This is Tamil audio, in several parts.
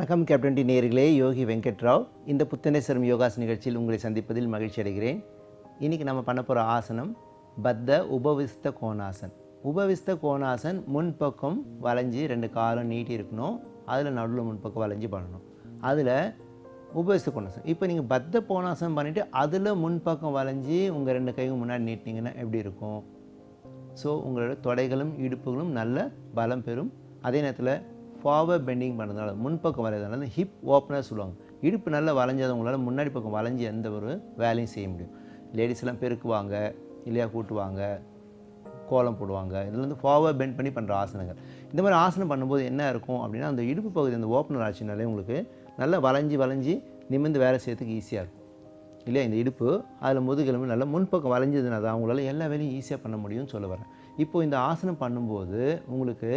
வணக்கம் கேப்டன் டி நேயர்களே, யோகி வெங்கட்ராவ். இந்த புத்தனேஸ்வரம் யோகாசன நிகழ்ச்சியில் உங்களை சந்திப்பதில் மகிழ்ச்சி அடைகிறேன். இன்றைக்கி நம்ம பண்ண போகிற ஆசனம் பத்த உபவிஸ்த கோணாசன். உபவிஸ்த கோணாசன் முன்பக்கம் வளைஞ்சி 2 காலம் நீட்டி இருக்கணும். அதில் நடுவில் முன்பக்கம் வளைஞ்சி பண்ணணும். அதில் உபவிஸ்த கோணாசன். இப்போ நீங்கள் பத்த கோணாசனம் பண்ணிவிட்டு அதில் முன்பக்கம் வளைஞ்சி உங்கள் 2 கையும் முன்னாடி நீட்டினீங்கன்னா எப்படி இருக்கும்? ஸோ உங்களோட தொடைகளும் இடுப்புகளும் நல்ல பலம் பெறும். அதே நேரத்தில் ஃபார்வர்ட் பெண்டிங் பண்ணுறதுனால முன்பக்கம் வளையதுனால ஹிப் ஓப்பனர் சொல்லுவாங்க. இடுப்பு நல்லா வளைஞ்சது உங்களால் முன்னாடி பக்கம் வளைஞ்சி எந்த ஒரு வேலையும் செய்ய முடியும். லேடிஸ்லாம் பெருக்குவாங்க, இல்லையா கூட்டுவாங்க, கோலம் போடுவாங்க. இதில் வந்து ஃபார்வர்ட் பெண்ட் பண்ணி பண்ணுற ஆசனங்கள். இந்த மாதிரி ஆசனம் பண்ணும்போது என்ன இருக்கும் அப்படின்னா, அந்த இடுப்பு பகுதி அந்த ஓப்பனர் ஆச்சுனாலே உங்களுக்கு நல்லா வளைஞ்சி நிமிர்ந்து வேலை செய்யறதுக்கு ஈஸியாக இருக்கும் இல்லையா? இந்த இடுப்பு அதில் முதுகெலும்பு நல்லா முன்பக்கம் வளைஞ்சதுனா தான் உங்களால் எல்லா வேலையும் ஈஸியாக பண்ண முடியும்னு சொல்ல வரேன். இப்போது இந்த ஆசனம் பண்ணும்போது உங்களுக்கு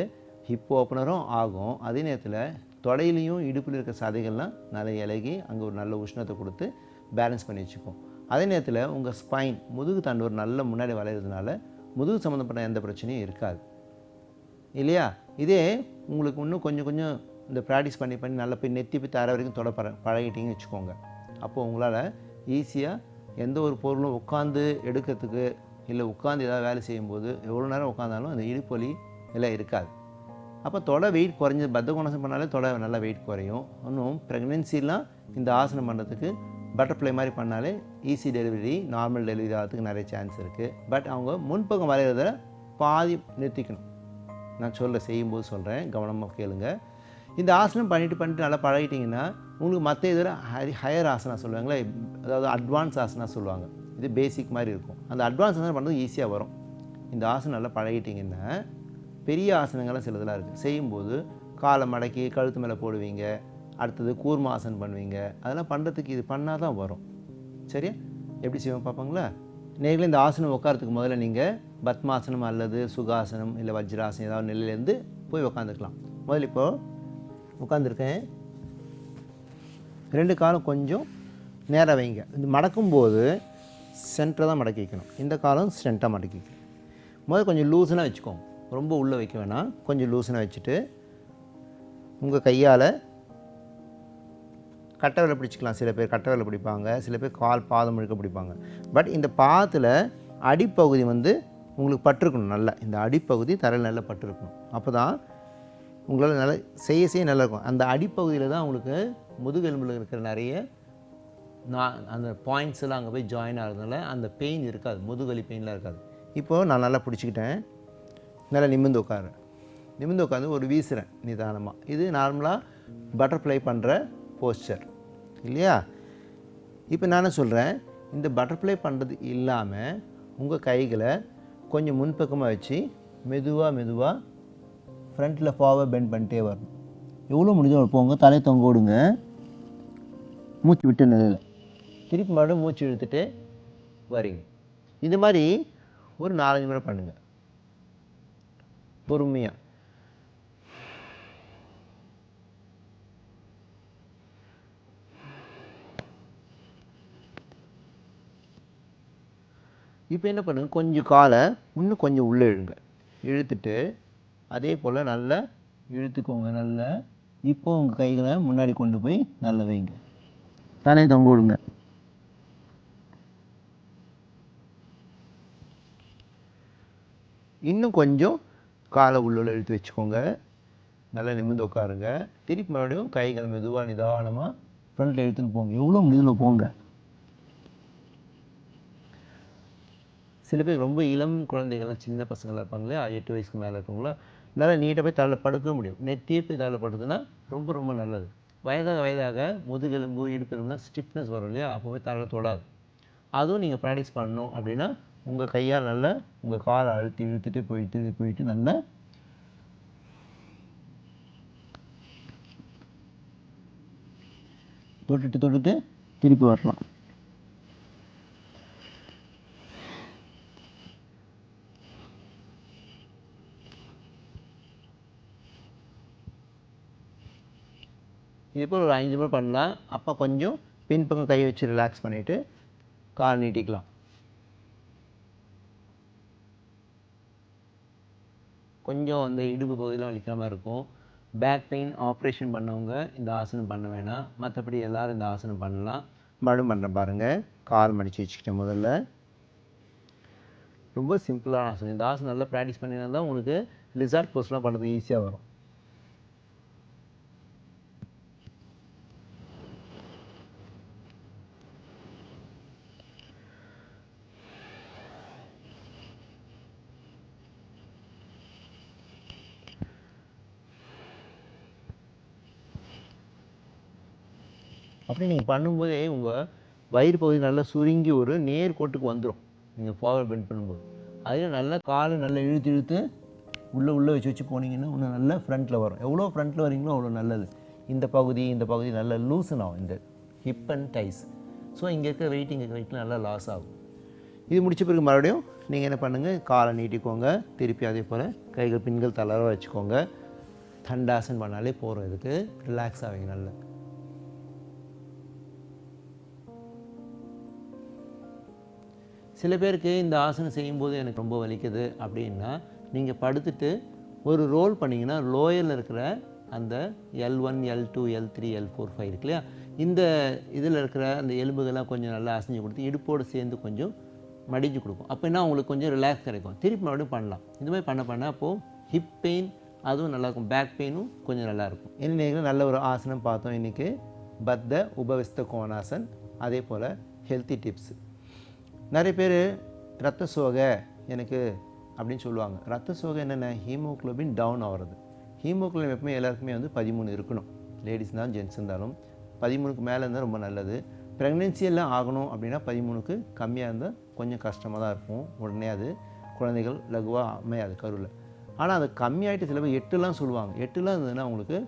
ஹிப் ஓப்பனரும் ஆகும். அதே நேரத்தில் தொடையிலையும் இடுப்பில் இருக்க சதைகள்லாம் நல்லா இலகி அங்கே ஒரு நல்ல உஷ்ணத்தை கொடுத்து பேலன்ஸ் பண்ணி வச்சுக்கும். அதே நேரத்தில் உங்கள் ஸ்பைன் முதுகு தண்டு ஒரு நல்ல முன்னாடி வளையிறதுனால முதுகு சம்மந்தப்பட்ட எந்த பிரச்சனையும் இருக்காது இல்லையா? இதே உங்களுக்கு இன்னும் கொஞ்சம் இந்த ப்ராக்டிஸ் பண்ணி நல்லா போய் நெத்தி போய் தர வரைக்கும் தொட பழகிட்டிங்கன்னு வச்சுக்கோங்க. அப்போது உங்களால் ஈஸியாக எந்த ஒரு பொருளும் உட்காந்து எடுக்கிறதுக்கு இல்லை உட்காந்து ஏதாவது வேலை செய்யும்போது எவ்வளோ நேரம் உட்காந்தாலும் அந்த இடுப்பு வலி எல்லாம் இருக்காது. அப்போ தொடை வெயிட் குறைஞ்சது பத்த கோணாசனம் பண்ணாலே தொடை நல்லா வெயிட் குறையும். இன்னும் ப்ரெக்னென்சிலாம் இந்த ஆசனம் பண்ணுறதுக்கு பட்டர்ஃப்ளை மாதிரி பண்ணாலே ஈஸி டெலிவரி, நார்மல் டெலிவரி ஆகிறதுக்கு நிறைய சான்ஸ் இருக்குது. பட் அவங்க முன்பக்கம் வரைகிறத பாதி நிறுத்திக்கணும். நான் செய்யும்போது சொல்கிறேன், கவனமாக கேளுங்க. இந்த ஆசனம் பண்ணிட்டு நல்லா பழகிட்டிங்கன்னா உங்களுக்கு மற்ற இதில் ஹையர் ஆசனா சொல்லுவாங்களே, அதாவது அட்வான்ஸ் ஆசனா சொல்லுவாங்க. இது பேசிக் மாதிரி இருக்கும். அந்த அட்வான்ஸ் ஆசனம் பண்ணுறது ஈஸியாக வரும். இந்த ஆசனம் நல்லா பழகிட்டிங்கன்னா பெரிய ஆசனங்கள்லாம் சிலதெல்லாம் இருக்குது. செய்யும்போது காலை மடக்கி கழுத்து மேலே போடுவீங்க, அடுத்தது கூர்மாசனம் பண்ணுவீங்க. அதெல்லாம் பண்ணுறதுக்கு இது பண்ணால் தான் வரும். சரியா? எப்படி செய்வோம் பார்ப்பாங்களா? நேரில் இந்த ஆசனம் உட்காரத்துக்கு முதல்ல நீங்கள் பத்மாசனம் அல்லது சுகாசனம் இல்லை வஜ்ராசனம் ஏதாவது நிலையிலேருந்து போய் உட்காந்துக்கலாம். முதல்ல இப்போது உட்காந்துருக்கேன். 2 காலம் கொஞ்சம் நேராக வைங்க. இந்த மடக்கும்போது சென்டரை தான் மடக்கி வைக்கணும். இந்த காலம் சென்டராக மடக்கி வைக்கணும். முதல்ல கொஞ்சம் லூஸனாக வச்சுக்கோங்க. ரொம்ப உள்ளே வைக்க வேணாம். கொஞ்சம் லூஸனாக வச்சுட்டு உங்கள் கையால் கட்டை விரலை பிடிச்சிக்கலாம். சில பேர் கட்டை விரலை பிடிப்பாங்க, சில பேர் கால் பாதம் முழுக்க பிடிப்பாங்க. பட் இந்த பாதத்தில் அடிப்பகுதி வந்து உங்களுக்கு பட்டிருக்கணும். நல்லா இந்த அடிப்பகுதி தரையில் நல்லா பட்டிருக்கணும். அப்போ தான் உங்களால் நல்லா செய்ய நல்லா இருக்கும். அந்த அடிப்பகுதியில் தான் உங்களுக்கு முதுகெலும்பில் இருக்கிற நிறைய அந்த பாயிண்ட்ஸ் எல்லாம் அங்கே போய் ஜாயின் ஆகிறதுனால அந்த பெயின் இருக்காது, முதுகலி பெயின்லாம் இருக்காது. இப்போது நான் நல்லா பிடிச்சிக்கிட்டேன். நல்லா நிமிர்ந்து உட்காந்து ஒரு வீசுகிறேன் நிதானமாக. இது நார்மலாக பட்டர்ஃப்ளை பண்ணுற போஸ்டர் இல்லையா? இப்போ நான் சொல்கிறேன், இந்த பட்டர்ஃப்ளை பண்ணுறது இல்லாமல் உங்கள் கைகளை கொஞ்சம் முன்பக்கமாக வச்சு மெதுவாக ஃப்ரண்ட்டில் ஃபார்வர்ட் பெண்ட் பண்ணிட்டே வரணும். எவ்வளோ முடிஞ்சோ போங்க. தலையை தொங்க விடுங்க. மூச்சு விட்டு நிலையில் திருப்பி மறுபடியும் மூச்சு இழுத்துட்டு வரீங்க. இது மாதிரி ஒரு 4-5 முறை பண்ணுங்கள் பொறுமையாக. இப்போ என்ன பண்ணுங்கள், கொஞ்சம் காலை இன்னும் கொஞ்சம் உள்ளே இழுத்துட்டு அதே போல் நல்லா இழுத்துக்கோங்க. நல்லா இப்போ உங்கள் கைகளை முன்னாடி கொண்டு போய் நல்லா வைங்க. தலையை தொங்க விடுங்க. இன்னும் கொஞ்சம் காலை உள்ள இழுத்து வச்சுக்கோங்க. நல்லா நிமிர்ந்து உட்காருங்க. திருப்பி மறுபடியும் கைகள் மெதுவாக நிதானமாக ஃப்ரண்ட்டில் இழுத்துன்னு போங்க. எவ்வளோ முடியல போங்க. சில பேர் ரொம்ப இளம் குழந்தைகள்லாம் சின்ன பசங்களாக இருப்பாங்களே, 8 வயசுக்கு மேலே இருக்கவங்களா நல்லா நீட்டாக போய் தலையில் படுக்க முடியும். நெத்தியே போய் தலையில் படுத்துன்னா ரொம்ப நல்லது. வயதாக முதுகெலும்பு இடுப்பெலும்புலாம் ஸ்டிஃப்னஸ் வரும் இல்லையா? அப்போ போய் தலையில் தொடாது. அதுவும் நீங்கள் ப்ராக்டிஸ் பண்ணணும் அப்படின்னா உங்கள் கையால் நல்லா உங்கள் காலை இழுத்துட்டு போயிட்டு நல்லா தொட்டுட்டு திருப்பி வரலாம். இது போல் ஒரு 5 முறை பண்ணலாம். அப்போ கொஞ்சம் பின்பக்கம் கை வச்சு ரிலாக்ஸ் பண்ணிவிட்டு கால் நீட்டிக்கலாம். கொஞ்சம் அந்த இடுப்பு பகுதியெலாம் வலிக்கிற மாதிரி இருக்கும். பேக் பெயின் ஆப்ரேஷன் பண்ணவங்க இந்த ஆசனம் பண்ண வேணாம். மற்றபடி எல்லோரும் இந்த ஆசனம் பண்ணலாம். மறுபடியும் பண்ணுறேன் பாருங்கள். கால் மடித்து வச்சுக்கிட்டேன். முதல்ல ரொம்ப சிம்பிளான ஆசனம். இந்த ஆசனம் நல்லா ப்ராக்டிஸ் பண்ணினா தான் உங்களுக்கு லிசார்ட் போஸ்ட்லாம் பண்ணுறது ஈஸியாக வரும். அப்படி நீங்கள் பண்ணும்போதே உங்கள் வயிறு பகுதி நல்லா சுருங்கி ஒரு நேர் கோட்டுக்கு வந்துடும். நீங்கள் ஃபார்வர்ட் பெண்ட் பண்ணும்போது அதில் நல்லா காலை நல்லா இழுத்து இழுத்து உள்ளே வச்சு போனீங்கன்னா இன்னும் நல்லா ஃப்ரண்ட்டில் வரும். எவ்வளோ ஃப்ரண்ட்டில் வரீங்களோ அவ்வளோ நல்லது. இந்த பகுதி நல்லா லூசன் ஆகும், இந்த ஹிப் அண்ட் டைஸ். ஸோ இங்கே இருக்க வெயிட்டில் நல்லா லாஸ் ஆகும். இது முடிச்ச பிறகு மறுபடியும் நீங்கள் என்ன பண்ணுங்கள், காலை நீட்டிக்கோங்க. திருப்பி அதே போல் கைகள் பின்கள் தளர வச்சுக்கோங்க. தண்டாசன் பண்ணாலே போகிறோம். இதுக்கு ரிலாக்ஸ் ஆவீங்க நல்லா. சில பேருக்கு இந்த ஆசனம் செய்யும்போது எனக்கு ரொம்ப வலிக்குது அப்படின்னா நீங்கள் படுத்துட்டு ஒரு ரோல் பண்ணிங்கன்னா லோயரில் இருக்கிற அந்த L1 L2 L3 L4 5 இருக்கு இல்லையா, இந்த இதில் இருக்கிற அந்த எலும்புகள்லாம் கொஞ்சம் நல்லா அசைஞ்சு கொடுத்து இடுப்போடு சேர்ந்து கொஞ்சம் மடிஞ்சு கொடுக்கும். அப்போ என்ன உங்களுக்கு கொஞ்சம் ரிலாக்ஸ் கிடைக்கும். திருப்பி மறுபடியும் பண்ணலாம். இந்த மாதிரி பண்ண அப்போது ஹிப் பெயின் அதுவும் நல்லாயிருக்கும், பேக் பெயினும் கொஞ்சம் நல்லாயிருக்கும். என்ன நல்ல ஒரு ஆசனம் பார்த்தோம் இன்றைக்கி, பத்த உபவிஸ்த கோணாசன். அதே போல் ஹெல்த்தி டிப்ஸ். நிறைய பேர் ரத்த சோகை எனக்கு அப்படின்னு சொல்லுவாங்க. ரத்த சோகை என்னென்ன, ஹீமோக்ளோபின் டவுன் ஆகிறது. ஹீமோக்ளோபின் எப்பவுமே எல்லாருக்குமே 13 இருக்கணும். லேடிஸ் இருந்தாலும் ஜென்ட்ஸ் இருந்தாலும் 13க்கு மேலே இருந்தால் ரொம்ப நல்லது. ப்ரெக்னென்சி எல்லாம் ஆகணும் அப்படின்னா 13க்கு கம்மியாக இருந்தால் கொஞ்சம் கஷ்டமாக தான் இருக்கும். உடனே அது குழந்தைகள் லகுவாக அமையாது கருவில். ஆனால் அது கம்மியாகிட்டு சில பேர் 8லாம் சொல்லுவாங்க. 8லாம் இருந்ததுன்னா அவங்களுக்கு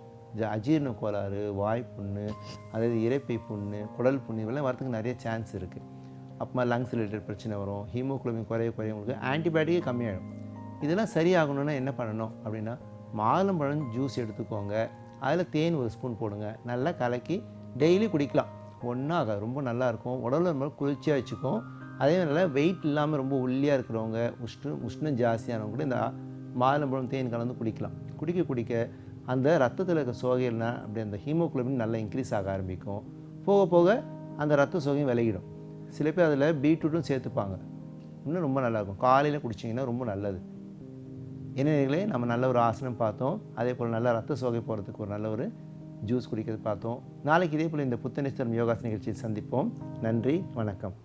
அஜீரண கோளாறு, வாய்ப்புண்ணு, அதாவது இரைப்பை புண்ணு, குடல் புண்ணு இதெல்லாம் வரதுக்கு நிறைய சான்ஸ் இருக்குது. அப்புறமா லங்ஸ் ரிலேட்டட் பிரச்சனை வரும். ஹீமோக்ளோபின் குறைய உங்களுக்கு ஆன்டிபயோட்டிக்கே கம்மியாகிடும். இதெல்லாம் சரியாகணுன்னா என்ன பண்ணணும் அப்படின்னா, மாதுளம்பழம் ஜூஸ் எடுத்துக்கோங்க. அதில் தேன் ஒரு ஸ்பூன் போடுங்க. நல்லா கலக்கி டெய்லி குடிக்கலாம். ஒன்றும் ஆகாது, ரொம்ப நல்லாயிருக்கும். உடம்புல ரொம்ப குளிர்ச்சியாக வச்சுக்கும். அதே நல்லா வெயிட் இல்லாமல் ரொம்ப ஒல்லியாக இருக்கிறவங்க, உஷ்ணம் ஜாஸ்தியானவங்க கூட இந்த மாதுளம்பழம் தேன் கலந்து குடிக்கலாம். குடிக்க அந்த ரத்தத்தில் இருக்க சோகைகள்னா அப்படி அந்த ஹீமோக்ளோபின் நல்லா இன்க்ரீஸ் ஆக ஆரம்பிக்கும். போக அந்த ரத்த சோகையும் விலகிடும். சில பேர் அதில் பீட்ரூட்டும் சேர்த்துப்பாங்க. இன்னும் ரொம்ப நல்லாயிருக்கும். காலையில் குடிச்சிங்கன்னா ரொம்ப நல்லது. என்னங்களே நம்ம நல்ல ஒரு ஆசனம் பார்த்தோம். அதே போல் நல்ல ரத்த சோகை போகிறதுக்கு ஒரு நல்ல ஒரு ஜூஸ் குடிக்கிறது பார்த்தோம். நாளைக்கு இதே போல் இந்த புத்தனேஸ்வரம் யோகாசன நிகழ்ச்சியில் சந்திப்போம். நன்றி, வணக்கம்.